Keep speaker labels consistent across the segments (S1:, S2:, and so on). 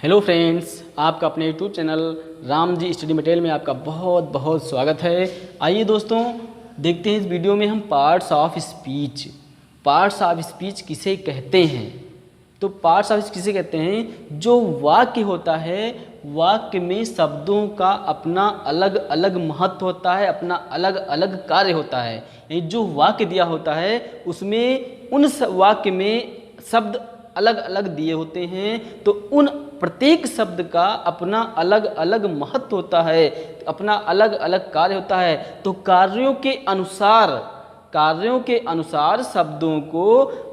S1: Hello friends, आपका अपने YouTube channel Ram ji study material में आपका बहुत बहुत स्वागत है। आइए दोस्तों, देखते हैं इस वीडियो में हम पार्ट्स ऑफ स्पीच किसे कहते हैं। तो पार्ट्स ऑफ स्पीच किसे कहते हैं? जो वाक्य होता है, वाक्य में शब्दों का अपना अलग अलग महत्व होता है, अपना अलग अलग कार्य होता है। यानी जो वाक्य दिया होता है उसमें उन वाक्य में शब्द अलग अलग दिए होते हैं, तो उन प्रत्येक शब्द का अपना अलग अलग महत्व होता है, अपना अलग अलग कार्य होता है। तो कार्यों के अनुसार शब्दों को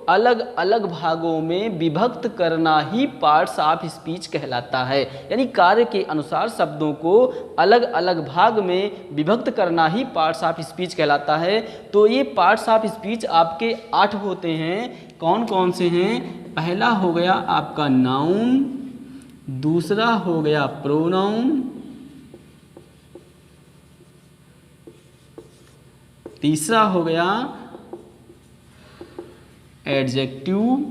S1: अलग अलग भागों में विभक्त करना ही पार्ट्स ऑफ स्पीच कहलाता है। यानी कार्य के अनुसार शब्दों को अलग अलग भाग में विभक्त करना ही पार्ट्स ऑफ स्पीच कहलाता है। तो ये पार्ट्स ऑफ स्पीच आपके 8 होते हैं। कौन कौन से हैं? पहला हो गया आपका नाउन, दूसरा हो गया प्रोनाउन, तीसरा हो गया एडजेक्टिव,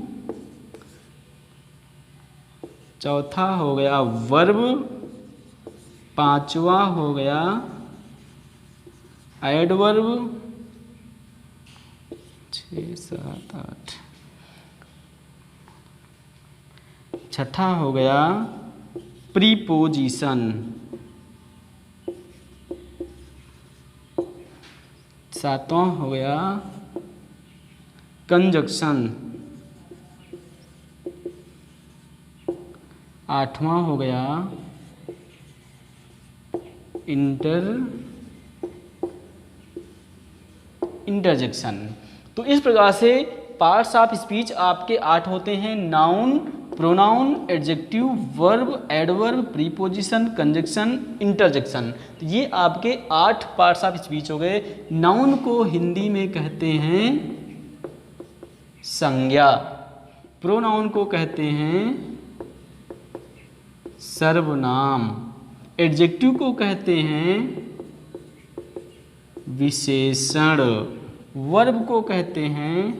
S1: चौथा हो गया वर्ब, पांचवा हो गया एडवर्ब, 6, 7, 8, छठा हो गया प्रीपोजिशन, सातवां हो गया कंजक्शन, आठवां हो गया इंटरजेक्शन। तो इस प्रकार से पार्ट्स ऑफ स्पीच आपके 8 होते हैं। Noun, pronoun, adjective, verb, adverb, preposition, conjunction, interjection. तो ये आपके 8 पार्ट्स ऑफ स्पीच हो गए। नाउन को हिंदी में कहते हैं संज्ञा, प्रोनाउन को कहते हैं सर्वनाम, एडजेक्टिव को कहते हैं विशेषण, वर्ब को कहते हैं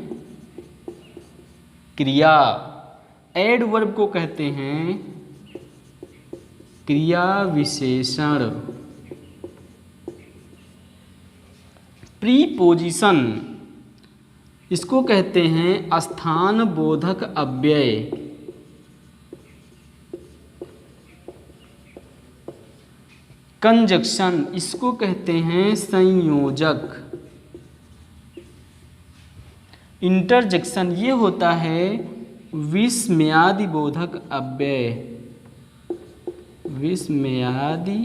S1: क्रिया, एडवर्ब को कहते हैं क्रिया विशेषण, प्रीपोजिशन इसको कहते हैं स्थान बोधक अव्यय, कंजक्शन इसको कहते हैं संयोजक, इंटरजेक्शन ये होता है विस्मयादि बोधक अव्यय, विस्मयादि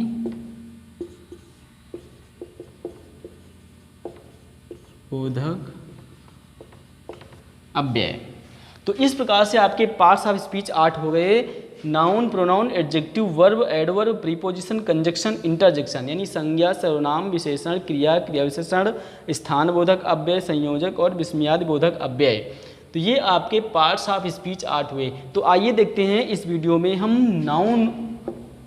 S1: बोधक अव्यय। तो इस प्रकार से आपके पार्ट्स ऑफ स्पीच 8 हो गए। Noun, pronoun, adjective, verb, adverb, preposition, conjunction, interjection. यानी संज्ञा, सर्वनाम, विशेषण, क्रिया, क्रिया विशेषण, स्थान बोधक अव्यय, संयोजक और विस्मयादि बोधक अव्यय। तो ये आपके पार्ट्स ऑफ स्पीच 8 हुए। तो आइए देखते हैं इस वीडियो में हम नाउन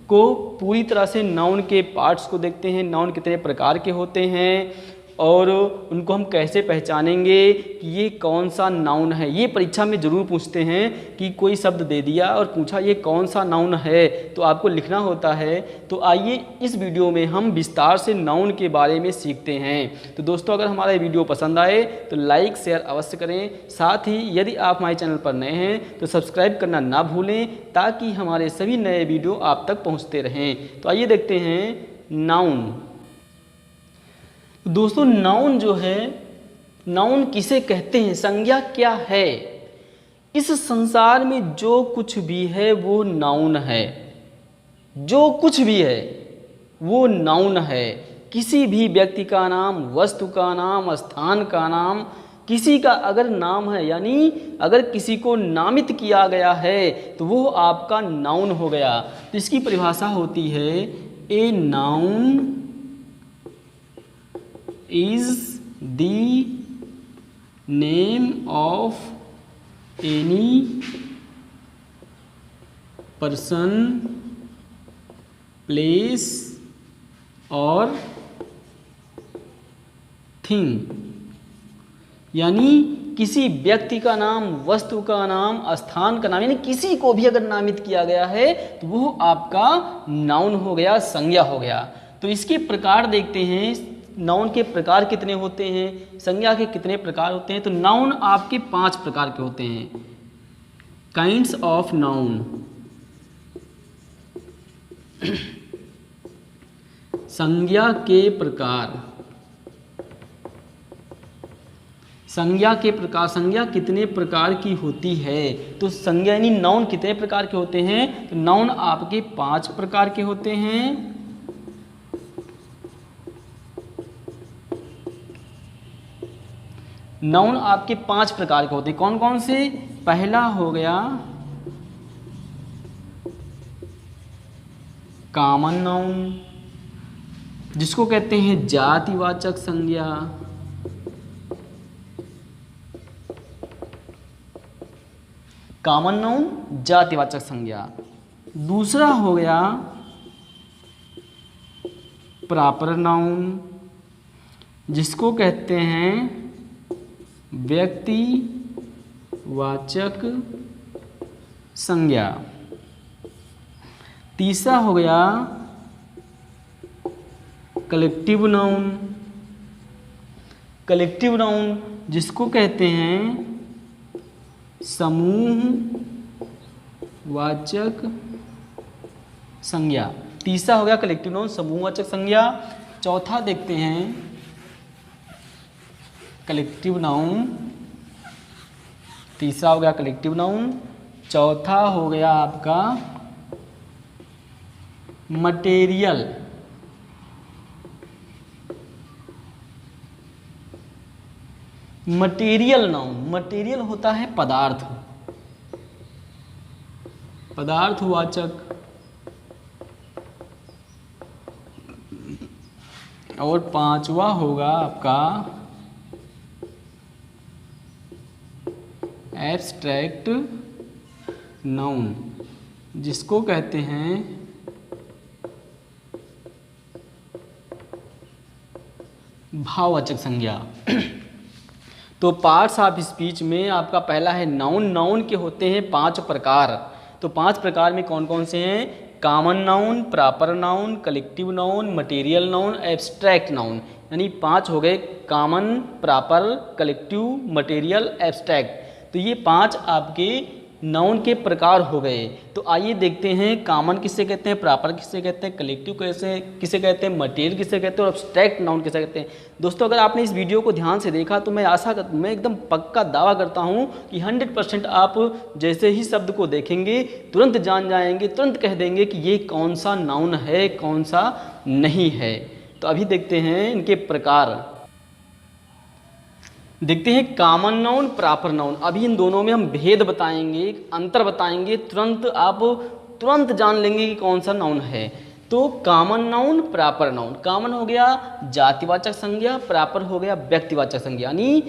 S1: को पूरी तरह से, नाउन के पार्ट्स को देखते हैं। नाउन कितने प्रकार के होते हैं और उनको हम कैसे पहचानेंगे कि ये कौन सा नाउन है। ये परीक्षा में ज़रूर पूछते हैं कि कोई शब्द दे दिया और पूछा ये कौन सा नाउन है, तो आपको लिखना होता है। तो आइए इस वीडियो में हम विस्तार से नाउन के बारे में सीखते हैं। तो दोस्तों, अगर हमारा वीडियो पसंद आए तो लाइक शेयर अवश्य करें। साथ ही यदि आप हमारे चैनल पर नए हैं तो सब्सक्राइब करना ना भूलें, ताकि हमारे सभी नए वीडियो आप तक पहुँचते रहें। तो आइए देखते हैं नाउन। दोस्तों, नाउन जो है, नाउन किसे कहते हैं, संज्ञा क्या है? इस संसार में जो कुछ भी है वो नाउन है। जो कुछ भी है वो नाउन है। किसी भी व्यक्ति का नाम, वस्तु का नाम, स्थान का नाम, किसी का अगर नाम है, यानी अगर किसी को नामित किया गया है तो वो आपका नाउन हो गया। तो इसकी परिभाषा होती है, a noun is the name of any person, place or thing। यानी किसी व्यक्ति का नाम, वस्तु का नाम, स्थान का नाम, यानी किसी को भी अगर नामित किया गया है तो वो आपका नाउन हो गया, संज्ञा हो गया। तो इसके प्रकार देखते हैं, नाउन के प्रकार कितने होते हैं, संज्ञा के कितने प्रकार होते हैं। तो नाउन आपके 5 प्रकार के होते हैं। काइंड्स ऑफ नाउन, संज्ञा के प्रकार। संज्ञा के प्रकार, संज्ञा कितने प्रकार की होती है, तो संज्ञा यानी नाउन कितने प्रकार के होते हैं। तो नाउन आपके 5 प्रकार के होते हैं। नाउन आपके 5 प्रकार के होते हैं। कौन कौन से? पहला हो गया कॉमन नाउन, जिसको कहते हैं जातिवाचक संज्ञा। कॉमन नाउन, जातिवाचक संज्ञा। दूसरा हो गया प्रॉपर नाउन, जिसको कहते हैं व्यक्तिवाचक संज्ञा। तीसरा हो गया कलेक्टिव नाउन, कलेक्टिव नाउन जिसको कहते हैं समूहवाचक संज्ञा। तीसरा हो गया कलेक्टिव नाउन, समूहवाचक संज्ञा। चौथा देखते हैं कलेक्टिव नाउन, तीसरा हो गया कलेक्टिव नाउन। चौथा हो गया आपका मटेरियल, मटेरियल नाउन। मटेरियल होता है पदार्थ, पदार्थवाचक। और पांचवा होगा आपका एब्स्ट्रैक्ट नाउन, जिसको कहते हैं भाववाचक संज्ञा। तो पार्ट्स ऑफ स्पीच में आपका पहला है नाउन। नाउन के होते हैं 5 प्रकार। तो 5 प्रकार में कौन कौन से हैं? Common noun, proper noun, collective noun, material noun, abstract noun. यानी 5 हो गए, common, proper, collective, material, abstract. तो ये 5 आपके नाउन के प्रकार हो गए। तो आइए देखते हैं कॉमन किसे कहते हैं, प्रॉपर किसे कहते हैं, कलेक्टिव किसे कहते हैं, मटेरियल किसे कहते हैं और एब्स्ट्रैक्ट नाउन किसे कहते हैं। दोस्तों अगर आपने इस वीडियो को ध्यान से देखा तो मैं एकदम पक्का दावा करता हूं कि 100% आप जैसे ही शब्द को देखेंगे तुरंत जान जाएंगे, तुरंत कह देंगे कि ये कौन सा नाउन है, कौन सा नहीं है। तो अभी देखते हैं इनके प्रकार। देखते हैं कॉमन नाउन, प्रॉपर नाउन। अभी इन दोनों में हम भेद बताएंगे, अंतर बताएंगे, आप तुरंत जान लेंगे कि कौन सा नाउन है। तो common noun, proper noun. Common हो गया जातिवाचक संज्ञा, प्रॉपर हो गया व्यक्तिवाचक संज्ञा। यानी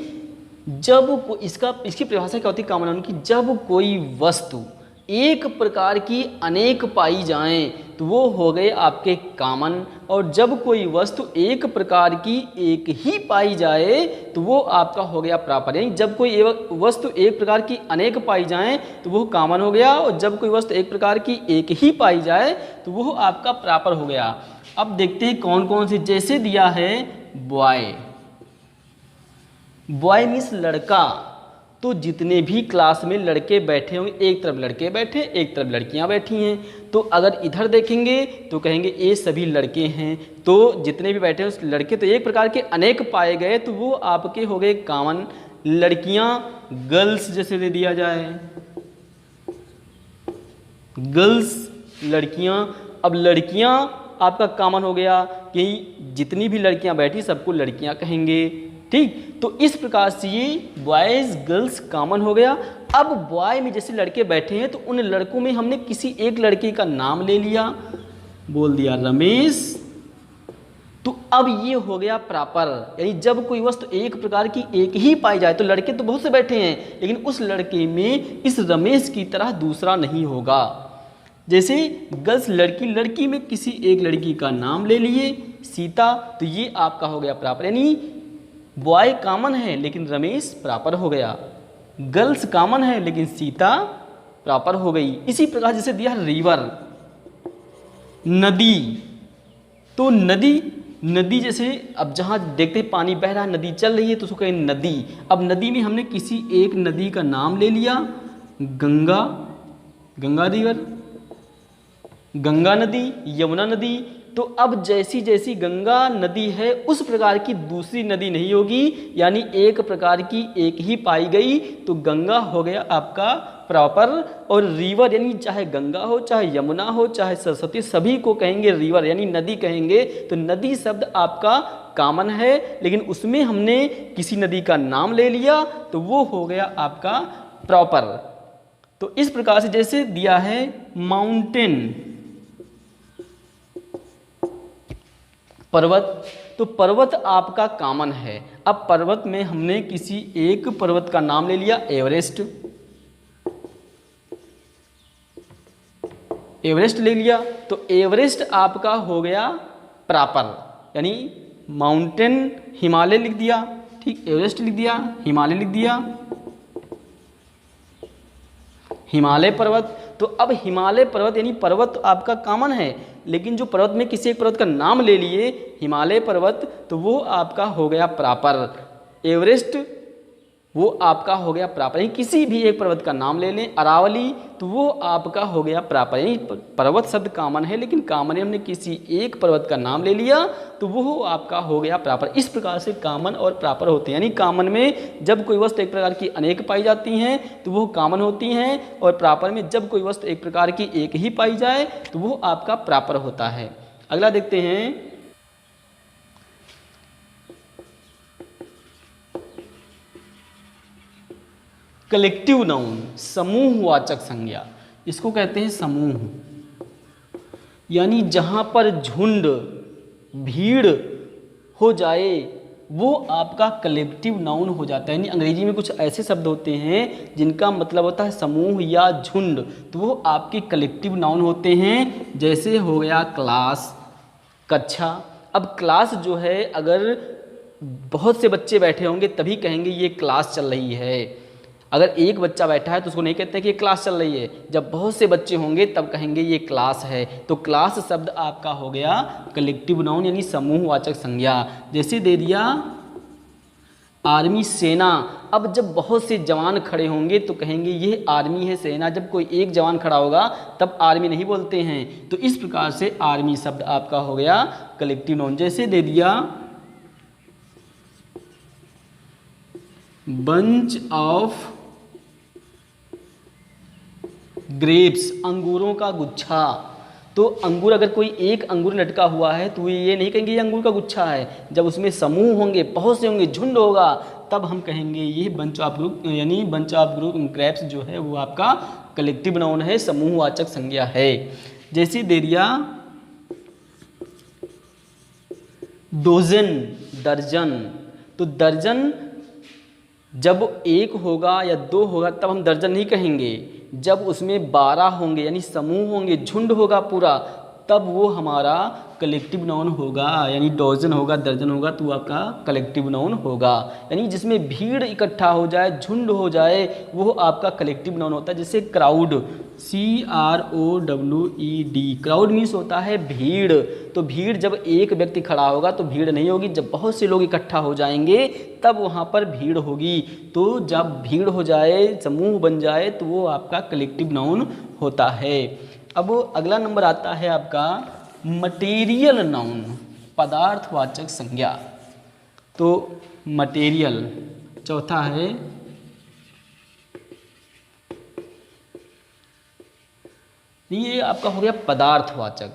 S1: जब इसकी परिभाषा क्या होती है कॉमन नाउन की? जब कोई वस्तु एक प्रकार की अनेक पाई जाएं तो वो हो गए आपके कॉमन, और जब कोई वस्तु एक प्रकार की एक ही पाई जाए तो वो आपका हो गया प्रॉपर। यानी जब कोई वस्तु एक प्रकार की अनेक पाई जाए तो वो कॉमन हो गया, और जब कोई वस्तु एक प्रकार की एक ही पाई जाए तो वो आपका प्रॉपर हो गया। अब देखते हैं कौन कौन से। जैसे दिया है बॉय, बॉय मीन्स लड़का। तो जितने भी क्लास में लड़के बैठे होंगे, एक तरफ लड़के बैठे, एक तरफ लड़कियां बैठी हैं, तो अगर इधर देखेंगे तो कहेंगे ये सभी लड़के हैं। तो जितने भी बैठे हैं उस लड़के तो एक प्रकार के अनेक पाए गए तो वो आपके हो गए कॉमन। लड़कियां गर्ल्स जैसे दे दिया जाए, गर्ल्स लड़कियां। अब लड़कियां आपका कॉमन हो गया कि जितनी भी लड़कियां बैठी सबको लड़कियां कहेंगे, ठीक। तो इस प्रकार से ये बॉयज़ गर्ल्स कॉमन हो गया। अब बॉय में जैसे लड़के बैठे हैं तो उन लड़कों में हमने किसी एक लड़के का नाम ले लिया, बोल दिया रमेश, तो अब ये हो गया प्रॉपर। यानी जब कोई वस्तु एक प्रकार की एक ही पाई जाए तो लड़के तो बहुत से बैठे हैं लेकिन उस लड़के में इस रमेश की तरह दूसरा नहीं होगा। जैसे गर्ल्स लड़की, लड़की में किसी एक लड़की का नाम ले लिए सीता, तो ये आपका हो गया प्रॉपर। यानी बॉय कॉमन है लेकिन रमेश प्रॉपर हो गया, गर्ल्स कॉमन है लेकिन सीता प्रॉपर हो गई। इसी प्रकार जैसे दिया रिवर, नदी, तो नदी, नदी जैसे अब जहाँ देखते हैं पानी बह रहा है, नदी चल रही है तो उसको कहें नदी। अब नदी में हमने किसी एक नदी का नाम ले लिया, गंगा, गंगा रिवर, गंगा नदी, यमुना नदी। तो अब जैसी जैसी गंगा नदी है उस प्रकार की दूसरी नदी नहीं होगी, यानी एक प्रकार की एक ही पाई गई, तो गंगा हो गया आपका प्रॉपर। और रिवर यानी चाहे गंगा हो, चाहे यमुना हो, चाहे सरस्वती, सभी को कहेंगे रिवर यानी नदी कहेंगे। तो नदी शब्द आपका कॉमन है, लेकिन उसमें हमने किसी नदी का नाम ले लिया तो वो हो गया आपका प्रॉपर। तो इस प्रकार से जैसे दिया है माउंटेन, पर्वत, तो पर्वत आपका कॉमन है। अब पर्वत में हमने किसी एक पर्वत का नाम ले लिया, एवरेस्ट, एवरेस्ट ले लिया, तो एवरेस्ट आपका हो गया प्रॉपर, यानी माउंटेन हिमालय लिख दिया, ठीक, एवरेस्ट लिख दिया, हिमालय लिख दिया, हिमालय पर्वत। तो अब हिमालय पर्वत यानी पर्वत आपका कॉमन है, लेकिन जो पर्वत में किसी एक पर्वत का नाम ले लिए हिमालय पर्वत, तो वो आपका हो गया प्रॉपर। एवरेस्ट वो आपका हो गया प्रॉपर, यानी किसी भी एक पर्वत का नाम ले लें, अरावली, तो वो आपका हो गया प्रॉपर। यानी पर्वत शब्द कॉमन है, लेकिन कॉमन हमने किसी एक पर्वत का नाम ले लिया तो वो आपका हो गया प्रॉपर। इस प्रकार से कॉमन और प्रॉपर होते हैं, यानी कॉमन में जब कोई वस्तु एक प्रकार की अनेक पाई जाती हैं तो वो कॉमन होती हैं, और प्रॉपर में जब कोई वस्तु एक प्रकार की एक ही पाई जाए तो वो आपका प्रॉपर होता है। अगला देखते हैं, कलेक्टिव नाउन, समूहवाचक संज्ञा, इसको कहते हैं समूह, यानी जहां पर झुंड, भीड़ हो जाए वो आपका कलेक्टिव नाउन हो जाता है। यानी अंग्रेजी में कुछ ऐसे शब्द होते हैं जिनका मतलब होता है समूह या झुंड, तो वो आपके कलेक्टिव नाउन होते हैं। जैसे हो गया क्लास, कक्षा। अब क्लास जो है अगर बहुत से बच्चे बैठे होंगे तभी कहेंगे ये क्लास चल रही है, अगर एक बच्चा बैठा है तो उसको नहीं कहते कि क्लास चल रही है, जब बहुत से बच्चे होंगे तब कहेंगे ये क्लास है। तो क्लास शब्द आपका हो गया कलेक्टिव नाउन यानी समूहवाचक संज्ञा। जैसे दे दिया आर्मी, सेना। अब जब बहुत से जवान खड़े होंगे तो कहेंगे ये आर्मी है, सेना। जब कोई एक जवान खड़ा होगा तब आर्मी नहीं बोलते हैं। तो इस प्रकार से आर्मी शब्द आपका हो गया कलेक्टिव नाउन। जैसे दे दिया बंच ऑफ ग्रेप्स, अंगूरों का गुच्छा। तो अंगूर, अगर कोई एक अंगूर लटका हुआ है तो ये नहीं कहेंगे ये अंगूर का गुच्छा है। जब उसमें समूह होंगे, बहुत से होंगे, झुंड होगा, तब हम कहेंगे ये बंच ऑफ ग्रुप, यानी बंच ऑफ ग्रुप ग्रेप्स जो है वो आपका कलेक्टिव नाउन है, समूहवाचक संज्ञा है। जैसे दे दिया डोजन, दर्जन। तो दर्जन जब एक होगा या दो होगा तब हम दर्जन नहीं कहेंगे, जब उसमें 12 होंगे यानी समूह होंगे, झुंड होगा पूरा, तब वो हमारा कलेक्टिव नाउन होगा। यानी डोजन होगा, दर्जन होगा तो वो आपका कलेक्टिव नाउन होगा। यानी जिसमें भीड़ इकट्ठा हो जाए, झुंड हो जाए, वो आपका कलेक्टिव नाउन होता है। जैसे क्राउड, CROWED, क्राउड मीन्स होता है भीड़। तो भीड़ जब एक व्यक्ति खड़ा होगा तो भीड़ नहीं होगी, जब बहुत से लोग इकट्ठा हो जाएंगे तब वहाँ पर भीड़ होगी। तो जब भीड़ हो जाए, समूह बन जाए, तो वो आपका कलेक्टिव नाउन होता है। अब अगला नंबर आता है आपका मटेरियल नाउन, पदार्थवाचक संज्ञा। तो मटेरियल चौथा है, ये आपका हो गया पदार्थवाचक।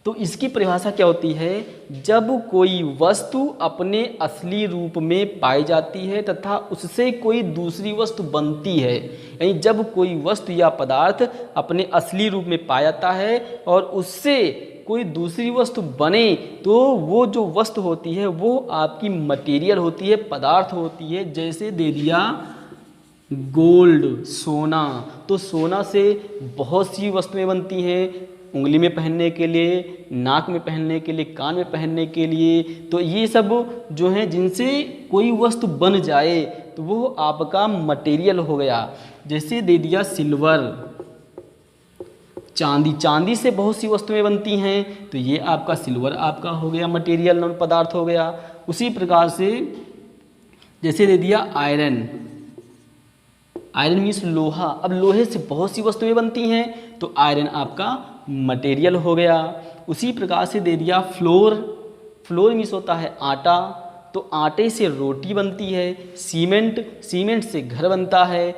S1: तो इसकी परिभाषा क्या होती है, जब कोई वस्तु अपने असली रूप में पाई जाती है तथा उससे कोई दूसरी वस्तु बनती है। यानी जब कोई वस्तु या पदार्थ अपने असली रूप में पाया जाता है और उससे कोई दूसरी वस्तु बने तो वो जो वस्तु होती है वो आपकी मटेरियल होती है, पदार्थ होती है। जैसे दे दिया गोल्ड, सोना। तो सोना से बहुत सी वस्तुएं बनती हैं, उंगली में पहनने के लिए, नाक में पहनने के लिए, कान में पहनने के लिए। तो ये सब जो है जिनसे कोई वस्तु बन जाए तो वो आपका मटेरियल हो गया। जैसे दे दिया सिल्वर, चांदी, चांदी से बहुत सी वस्तुएं बनती हैं, तो ये आपका सिल्वर आपका हो गया, मटेरियल नाउन पदार्थ हो गया। उसी प्रकार से जैसे दे दिया आयरन, आयरन मीन्स लोहा। अब लोहे से बहुत सी वस्तुएं बनती हैं, तो आयरन आपका मटेरियल हो गया। उसी प्रकार से दे दिया फ्लोर, फ्लोर मीन्स होता है आटा, तो आटे से रोटी बनती है। सीमेंट, सीमेंट से घर बनता है।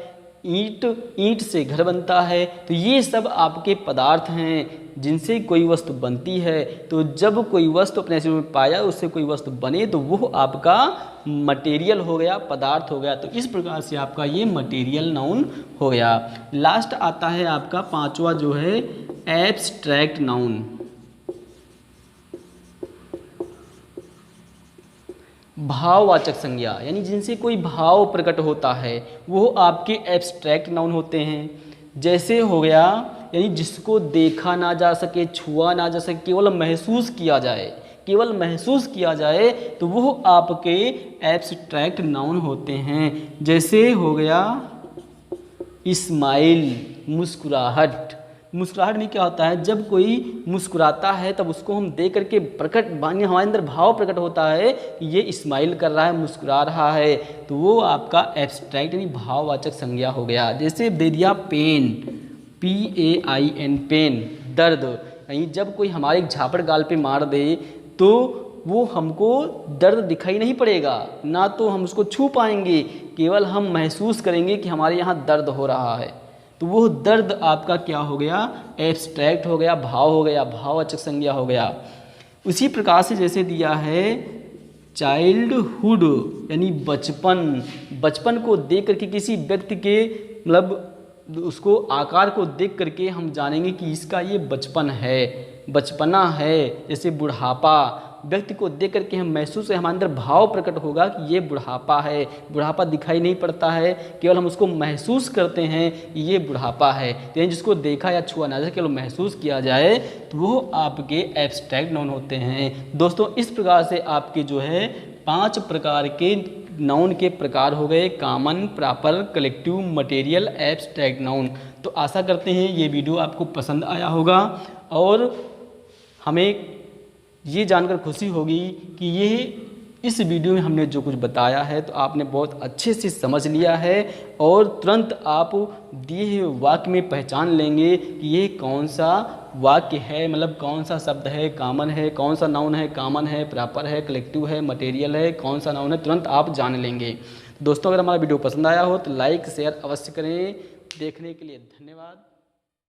S1: ईंट, ईंट से घर बनता है। तो ये सब आपके पदार्थ हैं जिनसे कोई वस्तु बनती है। तो जब कोई वस्तु अपने अस्तित्व में पाया, उससे कोई वस्तु बने, तो वो आपका मटेरियल हो गया, पदार्थ हो गया। तो इस प्रकार से आपका ये मटेरियल नाउन हो गया। लास्ट आता है आपका पांचवा जो है एब्स्ट्रैक्ट नाउन। भाववाचक संज्ञा, यानी जिनसे कोई भाव प्रकट होता है, वो आपके एब्स्ट्रैक्ट नाउन होते हैं। जैसे हो गया, यानी जिसको देखा ना जा सके, छुआ ना जा सके, केवल महसूस किया जाए, केवल महसूस किया जाए, तो वो आपके एब्स्ट्रैक्ट नाउन होते हैं। जैसे हो गया स्माइल, मुस्कुराहट। मुस्कुराहट में क्या होता है, जब कोई मुस्कुराता है तब उसको हम देख करके प्रकट हमारे अंदर भाव प्रकट होता है कि ये स्माइल कर रहा है, मुस्कुरा रहा है, तो वो आपका एब्स्ट्रैक्ट यानी भाववाचक संज्ञा हो गया। जैसे दे दिया पेन, PAIN, पेन, दर्द। यानी जब कोई हमारे झापड़ गाल पे मार दे तो वो हमको दर्द दिखाई नहीं पड़ेगा, ना तो हम उसको छू पाएंगे, केवल हम महसूस करेंगे कि हमारे यहाँ दर्द हो रहा है। तो वो दर्द आपका क्या हो गया, एब्स्ट्रैक्ट हो गया, भाव हो गया, भाववाचक संज्ञा हो गया। उसी प्रकार से जैसे दिया है चाइल्डहुड, यानी बचपन। बचपन को देख करके किसी व्यक्ति के मतलब उसको आकार को देख करके हम जानेंगे कि इसका ये बचपन है, बचपना है। जैसे बुढ़ापा, व्यक्ति को देख करके हम महसूस, हमारे अंदर भाव प्रकट होगा कि ये बुढ़ापा है। बुढ़ापा दिखाई नहीं पड़ता है, केवल हम उसको महसूस करते हैं कि ये बुढ़ापा है। तो जिसको देखा या छुआ ना जाए, केवल महसूस किया जाए, तो वो आपके एब्स्ट्रैक्ट नाउन होते हैं। दोस्तों इस प्रकार से आपके जो है 5 प्रकार के नाउन के प्रकार हो गए, common, proper, collective, material, abstract noun. तो आशा करते हैं ये वीडियो आपको पसंद आया होगा और हमें ये जानकर खुशी होगी कि ये इस वीडियो में हमने जो कुछ बताया है तो आपने बहुत अच्छे से समझ लिया है और तुरंत आप दिए हुए वाक्य में पहचान लेंगे कि ये कौन सा वाक्य है, मतलब कौन सा शब्द है, कॉमन है, कौन सा नाउन है, कॉमन है, प्रॉपर है, कलेक्टिव है, मटेरियल है, कौन सा नाउन है, तुरंत आप जान लेंगे। दोस्तों अगर हमारा वीडियो पसंद आया हो तो लाइक शेयर अवश्य करें। देखने के लिए धन्यवाद।